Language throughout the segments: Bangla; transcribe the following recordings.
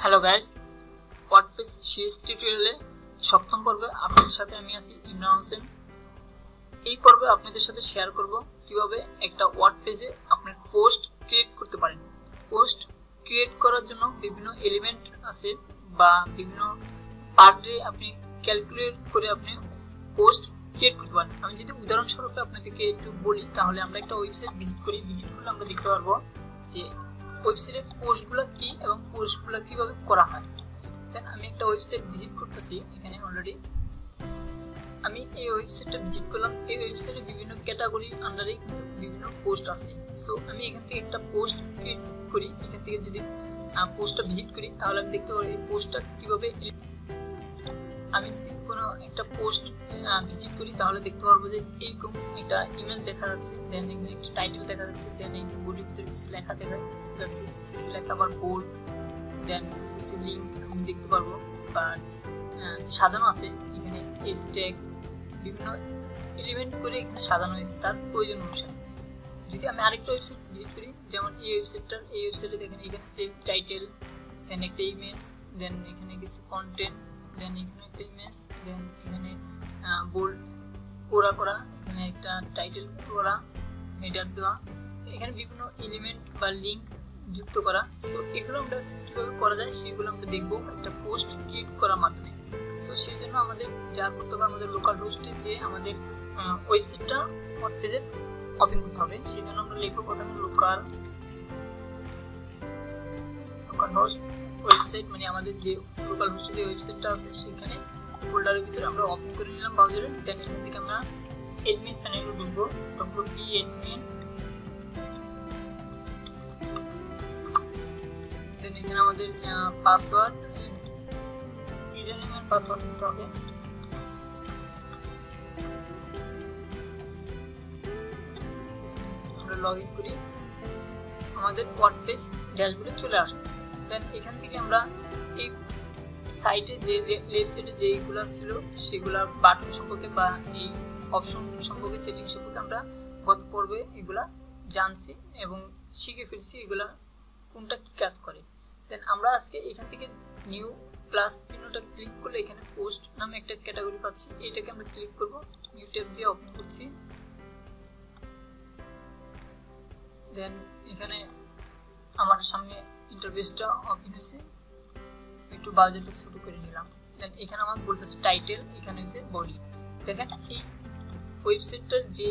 হ্যালো গাইস, ওয়ার্ডপ্রেস সিরিজ টিউটোরিয়ালে সপ্তম পর্বে আপনাদের সাথে আমি আছি ইমরান হোসেন। এই পর্বে আপনাদের সাথে শেয়ার করব কিভাবে একটা ওয়ার্ডপ্রেসে আপনার পোস্ট ক্রিয়েট করতে পারেন। পোস্ট ক্রিয়েট করার জন্য বিভিন্ন এলিমেন্ট আছে বা বিভিন্ন পার ডে আপনি ক্যালকুলেট করে আপনি পোস্ট ক্রিয়েট করতে পারেন। আমি যদি উদাহরণস্বরূপ আপনাদেরকে একটু বলি, তাহলে আমরা একটা ওয়েবসাইট ভিজিট করলে আমরা দেখতে পারবো যে ওয়েবসাইটের পোস্টগুলো কি এবং পোস্টগুলো কিভাবে করা হয়। দেন আমি একটা ওয়েবসাইট ভিজিট করতেছি, এখানে অলরেডি আমি এই ওয়েবসাইটটা ভিজিট করলাম। এই ওয়েবসাইটে বিভিন্ন ক্যাটাগরি আন্ডারে কিন্তু বিভিন্ন পোস্ট আছে। সো আমি এখান থেকে একটা পোস্ট ক্রিয়েট করি। এখান থেকে যদি পোস্টটা ভিজিট করি তাহলে আমি দেখতে পারি এই পোস্টটা কিভাবে। আমি যদি কোনো একটা পোস্ট ভিজিট করি তাহলে দেখতে পারবো যে এইরকম একটা ইমেজ দেখা যাচ্ছে, দেন এখানে একটা টাইটেল দেখা যাচ্ছে, দেন এই বডির ভিতরে কিছু লেখা দেখা যাচ্ছে, কিছু লেখা আবার বোল্ড, দেন কিছু লিঙ্ক আমি দেখতে পারবো বা সাজানো আছে। এখানে হ্যাশট্যাগ বিভিন্ন এলিমেন্ট করে এখানে সাজানো হয়েছে তার প্রয়োজন অনুসারে। যদি আমি আরেকটা ওয়েবসাইট ভিজিট করি, যেমন এই ওয়েবসাইটে দেখেন এখানে সেভ টাইটেল, দেন একটা ইমেজ, দেন এখানে কিছু কন্টেন্ট, দেন এখানে একটা ইমেজ, দেন এখানে বোল্ড করা, এখানে একটা টাইটেল করা, হেডার দেওয়া, এখানে বিভিন্ন এলিমেন্ট বা লিঙ্ক যুক্ত করা। সো এগুলো আমরা কীভাবে করা যায় সেগুলো আমরা দেখবো একটা পোস্ট ক্রিয়েট করার মাধ্যমে। সো সেই জন্য আমাদের যা করতে হবে, আমাদের লোকাল হোস্টে যে আমাদের ওয়েবসাইটটা ওয়ার্ডপ্রেসে ওপেন করতে হবে। সেই জন্য আমরা লিখবো প্রথমে লোকাল হোস্ট ওয়েবসাইট, মানে আমাদের যে লোকাল হোস্টে যে ওয়েবসাইটটা আছে সেখানে ফোল্ডারের ভিতরে আমরা ওপেন করে নিলাম ব্রাউজারে। দেন এখান থেকে আমরা অ্যাডমিন প্যানেলে ঢুকবো, admin, দেন এখানে আমাদের পাসওয়ার্ড, ইউজারনেম এন্ড পাসওয়ার্ড দিতে হবে। আমরা লগইন করি, আমাদের ওয়ার্ডপ্রেস ড্যাশবোর্ডে চলে আসছে। দেন এখান থেকে আমরা এই সাইটে যে লেফট সাইডে যেগুলো ছিল সেগুলা বাটন সম্পর্কে বা এই অপশন সম্পর্কে, সেটিং সম্পর্কে আমরা গত পর্বে এগুলা জানছি এবং শিখে ফেলছি এগুলা কোনটা কি কাজ করে। দেন আমরা আজকে এখান থেকে নিউ প্লাস চিহ্নটা ক্লিক করলে এখানে পোস্ট নামে একটা ক্যাটাগরি পাচ্ছি, এইটাকে আমরা ক্লিক করব। নিউ ট্যাব দিয়ে ওপেন করছি। দেন এখানে আমার সামনে ইন্টারফেসটা ওপেন হয়েছে, একটু বাজেটটা ছোট করে নিলাম। দেন এখানে আমার বলতেছে টাইটেল, এখানে হচ্ছে বডি। দেখেন এই ওয়েবসাইটটার যে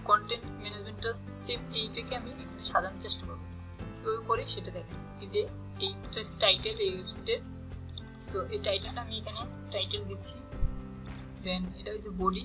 কন্টেন্ট ম্যানেজমেন্টটা সেম, এইটাকে আমি এখানে সাজানোর চেষ্টা করবো। কীভাবে করি সেটা দেখেন। এই যে এইটা হচ্ছে টাইটেল এই ওয়েবসাইটের। সো এই টাইটেলটা আমি এখানে টাইটেল দিচ্ছি, দেন এটা হচ্ছে বডি।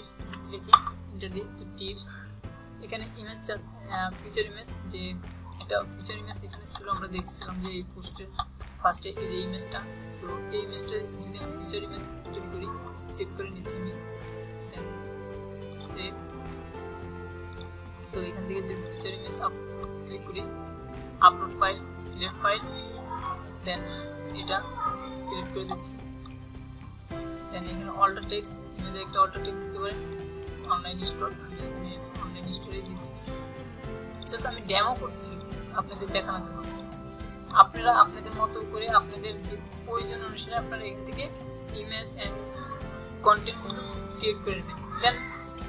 টিপস লিখে এন্টার দিই তো টিপস এখানে ইমেজ ফিচার ইমেজ যে এটা ফিচার ইমেজ এখানে ছিল আমরা দেখছিলাম যে এই পোস্টের ফার্স্টে এই যে ইমেজটা সো এই ইমেজটা যদি আমি ফিচার ইমেজ তৈরি করি সেভ করে নিচ্ছি আমি দেন সেভ সো এখান থেকে যে ফিচার ইমেজ ক্লিক করি আপলোড ফাইল সিলেক্ট ফাইল দেন এটা সিলেক্ট করে দিচ্ছি দেন এখানে অল্টার টেক্সট ইমেজে একটা অল্টার টেক্সট দিতে পারেন অনলাইন স্টোর আমি এখানে অনলাইন স্টোরে দিচ্ছি জাস্ট আমি ডেমো করছি আপনাদের দেখানোর জন্য আপনারা আপনাদের মতো করে আপনাদের যে প্রয়োজন অনুসারে আপনারা এখান থেকে ইমেজ এন্ড কন্টেন্ট মতো ক্রিয়েট করে নেবেন দেন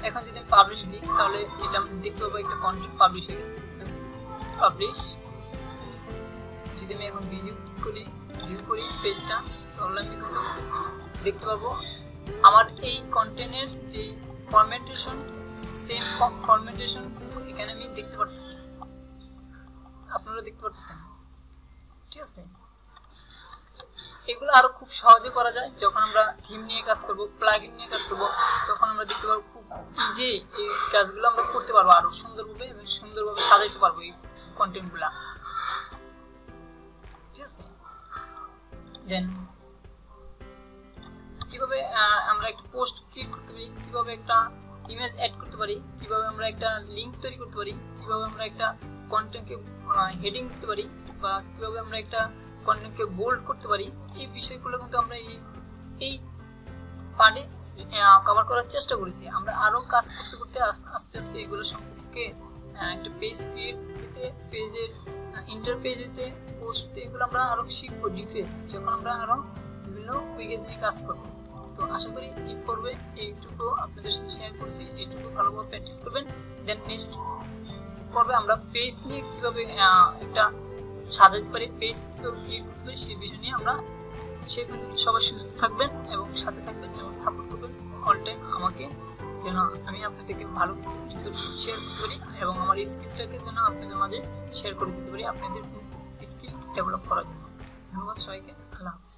এখন যদি আমি পাবলিশ দিই তাহলে এটা আমি দেখতে পাবো একটা কন্টেন্ট পাবলিশ হয়ে গেছে পাবলিশ যদি আমি এখন ভিউ করি পেজটা তাহলে আমি কিন্তু দেখতে পারবো আমার এই কন্টেন্টের যে ফরম্যাটেশন সেম ফরম্যাটেশন কিন্তু এখানে আমি দেখতে পাচ্ছি আপনারা দেখতে পাচ্ছেন ঠিক আছে এগুলো আরো খুব সহজে করা যায় যখন আমরা থিম নিয়ে কাজ করব প্লাগইন নিয়ে কাজ করব তখন আমরা দেখতে পারবো খুব ইজি এই কাজগুলো আমরা করতে পারবো আরো সুন্দরভাবে এবং সুন্দরভাবে সাজাইতে পারবো এই কন্টেন্টগুলো ঠিক আছে দেন কিভাবে আমরা একটা পোস্ট ক্রিয়েট করতে পারি কিভাবে একটা ইমেজ অ্যাড করতে পারি কিভাবে আমরা একটা লিংক তৈরি করতে পারি কিভাবে আমরা একটা কন্টেন্টকে হেডিং দিতে পারি বা কিভাবে আমরা একটা কন্টেন্টকে বোল্ড করতে পারি এই বিষয়গুলো কিন্তু আমরা এই পার্টে কভার করার চেষ্টা করেছি আমরা আরো কাজ করতে করতে আস্তে আস্তে এগুলো সম্পর্কে একটা পেজ ক্রিয়েট করতে পেজের ইন্টারপেজ হতে পোস্ট এগুলো আমরা আরো শিখবো ডিপে যখন আমরা আরো বিভিন্ন উইকেজ নিয়ে কাজ করবো তো আশা করি এই পর্বে এইটুকু আপনাদের সাথে শেয়ার করছি এইটুকু ভালোভাবে প্র্যাকটিস করবেন দেন নেক্সট পর্বে আমরা পেজ নিয়ে কিভাবে একটা সাজাতে পারি পেজ কিভাবে ক্রিয়েট করতে পারি সেই বিষয় নিয়ে আমরা সেই পর্যন্ত সবাই সুস্থ থাকবেন এবং সাথে থাকবেন এবং সাপোর্ট করবেন অল টাইম আমাকে যেন আমি আপনাদেরকে ভালো কিছু রিসোর্স শেয়ার করতে পারি এবং আমার স্কিলটাকে যেন আপনাদের মাঝে শেয়ার করে দিতে পারি আপনাদের স্কিল ডেভেলপ করার জন্য ধন্যবাদ সবাইকে আল্লাহ হাফেজ